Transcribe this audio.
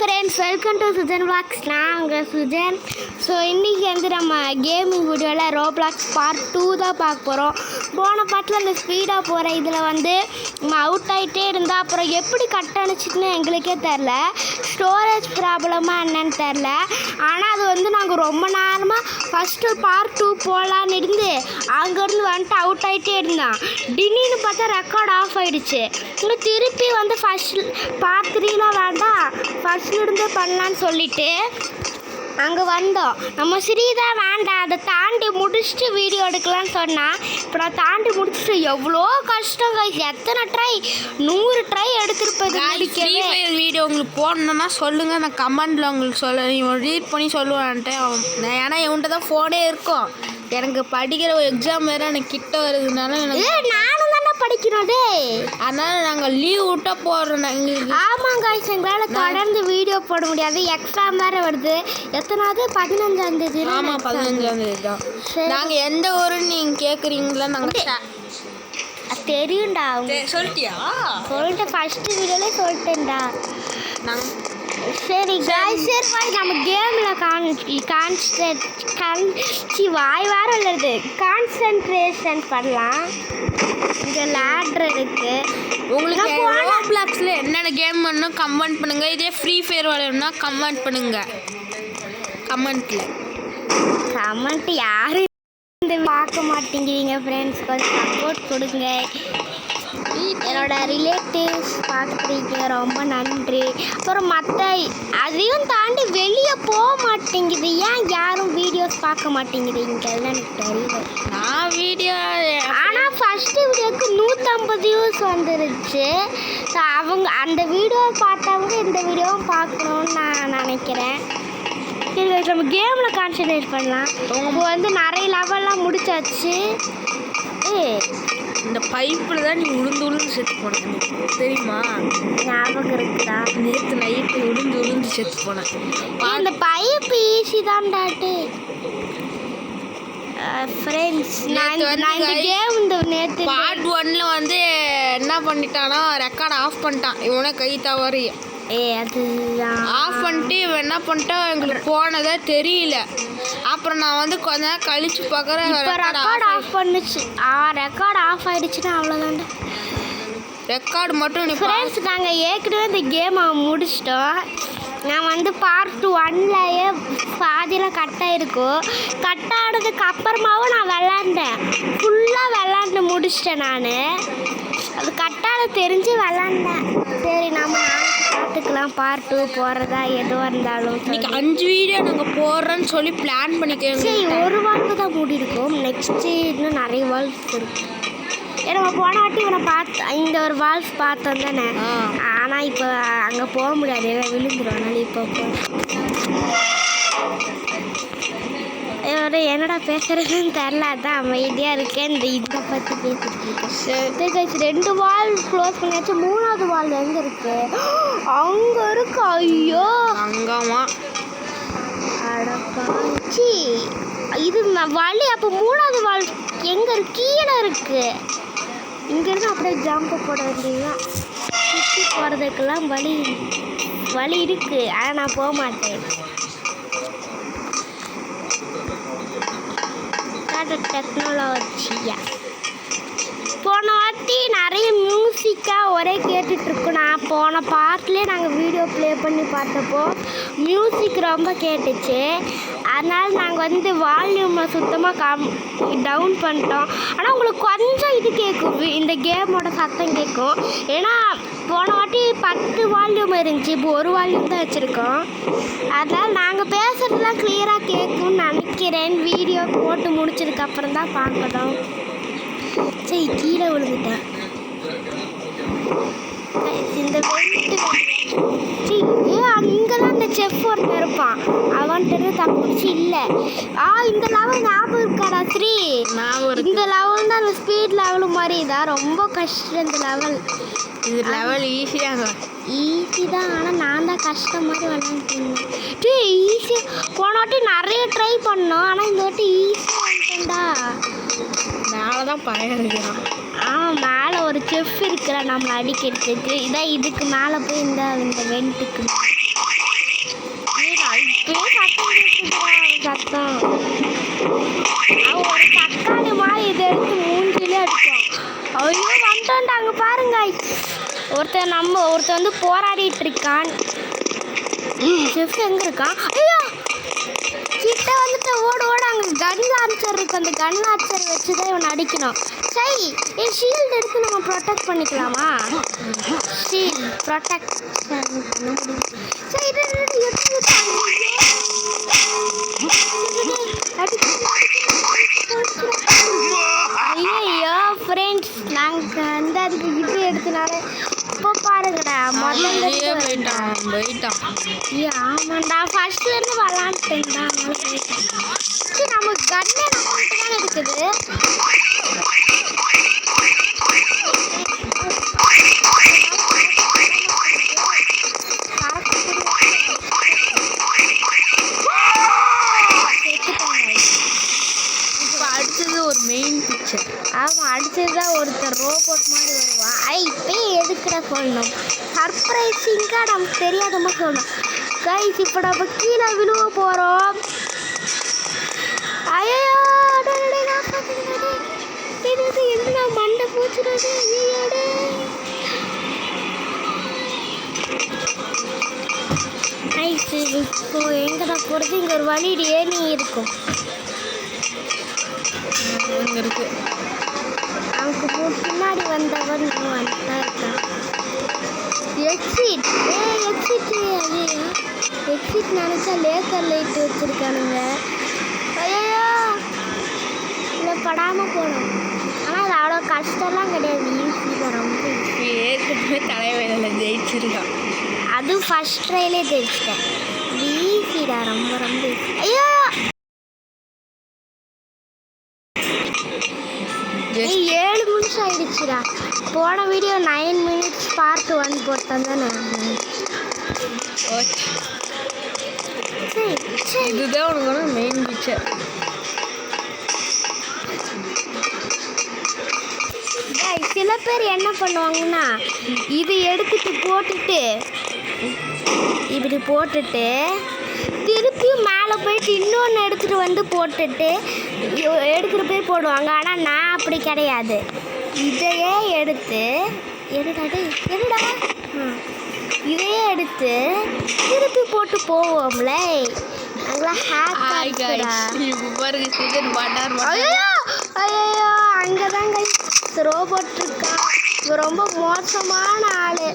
Friends, welcome to Sujan vlogs. நான் உங்கள் Sujan. So இன்றைக்கி வந்து நம்ம கேமிங் வீடியோவில் ரோப்ளாக்ஸ் பார்ட் 2 தான் பார்க்க போகிறோம். போன பாட்டில் அந்த ஸ்பீடாக போகிற இதில் வந்து நம்ம அவுட் ஆகிட்டே இருந்தால் அப்புறம் எப்படி கட் அனுச்சிட்டுன்னு எங்களுக்கே தெரில. ஸ்டோரேஜ் ப்ராப்ளமாக என்னன்னு தெரில. ஆனால் அது வந்து நாங்கள் ரொம்ப நேரமாக ஃபஸ்ட்டு பார்ட் 2 போகலான்னு இருந்து அங்கேருந்து வந்துட்டு அவுட் ஆகிட்டே இருந்தான். திடீர்னு பார்த்தா ரெக்கார்ட் ஆஃப் ஆகிடுச்சு. இன்னும் திருப்பி வந்து ஃபஸ்ட் பார்ட் 3லாம் வேண்டாம், ஃபஸ்ட்லேருந்தே பண்ணலான்னு சொல்லிவிட்டு அங்கே வந்தோம். நம்ம ஸ்ரீதான் வேண்டாம், அதை தாண்டி முடிச்சுட்டு வீடியோ எடுக்கலான்னு சொன்னால், இப்போ நான் தாண்டி முடிச்சுட்டு எவ்வளோ கஷ்டம் கைஸ். எத்தனை ட்ரை, 100 ட்ரை எடுத்துருப்பது. வீடியோ உங்களுக்கு போடணுன்னா சொல்லுங்கள், நான் கமெண்டில் உங்களுக்கு ரீட் பண்ணி சொல்லுவேன்ட்டு. ஏன்னா இவன்கிட்ட தான் ஃபோனே இருக்கும். எனக்கு படிக்கிற ஒரு எக்ஸாம் வேறு எனக்கு கிட்ட வருதுனால எனக்கு நானும் தானே படிக்கணும். அதனால் நாங்கள் லீவ் விட்டால் போடுறோம் எங்களுக்கு. ஆமாம் காய்ச்சி, எங்களால் தொடர்ந்து வீடியோ போட முடியாது. எக்ஸாம் வேறு வருது. எத்தனாவது? 15ஆம் தேதி. ஆமாம், 15ஆம் தேதி தான். நாங்கள் எந்த ஊருன்னு நீங்கள் கேட்குறீங்களா? நாங்கள் தெரியும்டா. சொல்லிட்டியா? சொல்லிட்டேன், ஃபஸ்ட்டு வீடியோலே சொல்லிட்டேன்டா. நாங்கள் சரி காய்ஸ், சரி நம்ம கேமில் வாய் வாரம் உள்ளது கான்சன்ட்ரேஷன் பண்ணலாம். இங்கே லேட்ரு இருக்குது. உங்களுக்கு ரோப்ளாக்ஸில் என்னென்ன கேம் வேணும் கமெண்ட் பண்ணுங்கள். இதே ஃப்ரீ ஃபயர் விளையாடணும்னா கமெண்ட் பண்ணுங்கள். கமெண்ட் யாரும் இந்த பார்க்க மாட்டேங்கிறீங்க ஃப்ரெண்ட்ஸ், கொஞ்சம் சப்போர்ட் கொடுங்க. என்னோட ரிலேட்டிவ்ஸ் பார்க்குறீங்க, ரொம்ப நன்றி. அப்புறம் மற்ற அதையும் தாண்டி வெளியே போக மாட்டேங்குது. ஏன் யாரும் வீடியோஸ் பார்க்க மாட்டேங்கிறீங்கன்னு எனக்கு தெரியல. நான் வீடியோ ஆனால் ஃபஸ்ட்டு வீடியோவுக்கு 150 வியூஸ் வந்துருச்சு. ஸோ அவங்க அந்த வீடியோவை பார்த்தவங்க இந்த வீடியோவும் பார்க்கணுன்னு நான் நினைக்கிறேன். சரி, நம்ம கேமில் கான்சன்ட்ரேட் பண்ணலாம். இப்போ வந்து நிறைய லெவல்லாம் முடிச்சாச்சு. இந்த பைப்பில் தான் நீ உளுந்து செத்து போனேன், தெரியுமா? ஞாபகம் இருக்குதா? நேற்று நைட்டு உளுந்து செத்து போனேன். அந்த பைப்பு ஈஸி தான்டாட்டு ஃப்ரெண்ட்ஸ். நான் இந்த கேம் இந்த நேற்று பார்ட் 1ல் வந்து என்ன பண்ணிட்டானா, ரெக்கார்ட் ஆஃப் பண்ணிட்டான். இவனை கை தவறி அது ஆஃப் பண்ணிட்டு இவன் என்ன பண்ணிட்டான், எங்களுக்கு போனதே தெரியல. அப்புறம் நான் வந்து கொஞ்ச நேரம் கழிச்சு பார்க்குறேன், ரெக்கார்ட் ஆஃப் பண்ணுச்சு. ரெக்கார்ட் ஆஃப் ஆகிடுச்சுன்னா அவ்வளோதான்டா. ரெக்கார்டு மட்டும் ஃப்ரெண்ட்ஸ், நாங்கள் ஏற்கனவே இந்த கேமை முடிச்சிட்டோம். நான் வந்து பார்ட் 1லேயே பாதியில் கட்டாயிருக்கும். கட்டானதுக்கு அப்புறமாவும் நான் விளாண்டேன். ஃபுல்லாக விளாண்டு முடிச்சிட்டேன். நான் அது கட்டால தெரிஞ்சு விளாண்டேன். சரி, நம்ம பார்த்துக்கலாம் பார்ட் 2 போகிறதா எதுவாக இருந்தாலும். இன்னைக்கு 5 வீடியோ நாங்கள் போடுறோன்னு சொல்லி பிளான் பண்ணிக்கிறோம். சரி, ஒரு வால்வு தான் மூடி இருக்கும். நெக்ஸ்ட்டு இன்னும் நிறைய வால்வ்ஸ் இருக்கும். ஏன்னா நம்ம போன வாட்டி இவனை இந்த ஒரு வால்ஸ் பார்த்தோம் தானே. ஆனால் இப்போ அங்கே போக முடியாது, விழுந்துடும். அதனால இப்போ என்னடா பேசுறதுன்னு தெரில, அதான் அமைதியாக இருக்கேன். இதை பற்றி பேசிட்டு இருக்கேன். 2 வால் க்ளோஸ் பண்ணியாச்சு. 3வது வால் எங்கே இருக்கு? அங்கே இருக்கு. ஐயோ, அங்கம்மா அடப்பாச்சி, இது வழி. அப்போ 3வது வால் எங்கே இருக்கு? கீழே இருக்கு. இங்கேருந்து அப்படியே ஜம்பை போட வேண்டியதுதான். சுற்றி போகிறதுக்கெல்லாம் வழி இருக்குது. ஆனால் நான் போக மாட்டேன். டெக்னாலஜியா போன வாட்டி நிறைய மியூசிக்காக ஒரே கேட்டுட்ருக்கோம். நான் போன பார்ட்லேயே நாங்கள் வீடியோ ப்ளே பண்ணி பார்த்தப்போ மியூசிக் ரொம்ப கேட்டுச்சு. அதனால் நாங்கள் வந்து வால்யூமை சுத்தமாக டவுன் பண்ணிட்டோம். ஆனால் உங்களுக்கு கொஞ்சம் இது கேட்கும், இந்த கேமோட சத்தம் கேட்கும். ஏன்னா போன வாட்டி 10 வால்யூம் இருந்துச்சு, இப்போ 1 வால்யூம் தான் வச்சுருக்கோம். அதனால் நாங்கள் பேசுகிறதுலாம் கிளியராக கேட்கும்னு நினைக்கிறேன். வீடியோ போட்டு முடிச்சதுக்கப்புறம் தான் பார்க்கணும். சரி, கீழே விழுந்துட்டேன். இந்த அங்கே தான் அந்த செஃப் ஒருத்தர் இருப்பான். அவன்கிட்ட தப்பிச்சு இல்லை. இந்த லெவல் ஞாபகம் இருக்காடா ஸ்ரீ? இந்த லெவல் தான் அந்த ஸ்பீட் லெவலு மாதிரி தான். ரொம்ப கஷ்டம் இந்த லெவல். இது லெவல் ஈஸி தான். ஆனால் நான் தான் கஷ்டம் மாதிரி விளாண்டுருந்தேன். ஈஸியாக போன வாட்டி நிறைய ட்ரை பண்ணோம். ஆனால் இந்த வாட்டி ஈஸியாக வந்துட்டேன்டா. மேலே தான் பயம் இருக்கிறான். மேலே ஒரு செஃப் இருக்கிறான் நம்மளை அடிக்கிறதுக்கு. இதான் இதுக்கு மேலே போய் இந்த வெண்ட்டுக்கு தான். அவன் ஒரு தக்காளி மாதிரி இதை எடுத்து மூஞ்சிலே அடிப்பான். ஐயோ வந்துட்டாங்க பாருங்க. ஒருத்தன் வந்து போராடிட்டு இருக்கான். செஃப் எங்க இருக்கான்? ஐயோ கிட்ட வந்துட்டு ஓடு அங்கே கன் லான்ச்சர் இருக்கு. அந்த கன் லான்ச்சர் வச்சு தான் இவனை அடிக்கணும். சரி என் ஷீல்டு எடுத்து நம்ம ப்ரொடெக்ட் பண்ணிக்கலாமா? ஷீல்ட் ப்ரொடெக்ட் சரி ஐயோ ஃப்ரெண்ட்ஸ் நாங்கள் வந்து அதுக்கு இது எடுத்தனால இப்போ பாருங்கடா முதல்ல போயிட்டான். ஆமாண்டா ஃபர்ஸ்ட்லேருந்து விளாண்டுட்டேன்டா. அதனால போயிட்டேன். சரி நமக்கு கண்ணே நம்மகிட்ட தானே இருக்குது. அடுத்தது ஒரு மெயின் பிக்சர். ஆமாம் அடுத்தது தான் ஒருத்தர் ரோபோட் மாதிரி வருவான். இப்போயே எதுக்குடா சொல்லணும்? சர்ப்ரைசிங்காக நமக்கு தெரியாதமா சொல்லணும். கைஸ் இப்போ நம்ம கீழே விழுவ போகிறோம். ஐயோ என்ன மண்டை பூச்சுடாது. கைஸ் இப்போ எங்கடா போகிறது? இங்கே ஒரு வழி ஏணி இருக்கும். இருக்கு அவனுக்கு பின்னாடி வந்தவன் வந்துட்டா இருக்கான். எக்ஸிட் எக்ஸிட் நினச்சா லேசர் லைட் வச்சுருக்கானுங்க. ஐயோ இல்லை படாமல் போகணும். ஆனால் அது அவ்வளோ கஷ்டம்லாம் கிடையாது. ஈஸியில் ரொம்ப ஏற்கனவே தலைவலியில் ஜெயிச்சிருக்கான். அதுவும் ஃபஸ்ட் ட்ரைலே ஜெயிச்சிட்டேன். ஈஸிடா ரொம்ப ரொம்ப ஈஸி. ஐயோ 7 நிமிஷம் ஆயிடுச்சுடா. போன வீடியோ 9 மினிட்ஸ் பார்ட் 1 போட்டேன் தானே. இதுதான் உனக்கு மெயின் பிக்சர். சில பேர் என்ன பண்ணுவாங்கன்னா இது எடுத்துட்டு போட்டுட்டு இப்படி போட்டுட்டு திருப்பியும் மேலே போயிட்டு இன்னொன்று எடுத்துகிட்டு வந்து போட்டுட்டு எடுத்துகிட்டு போய் போடுவாங்க. ஆனால் நான் அப்படி கிடையாது. இதையே எடுத்து எடுடா இதையே எடுத்து திருப்பி போட்டு போவோம்ல. ஐயோ அங்கே தாங்க ரோபோட் இருக்கான். ரொம்ப மோசமான ஆள்.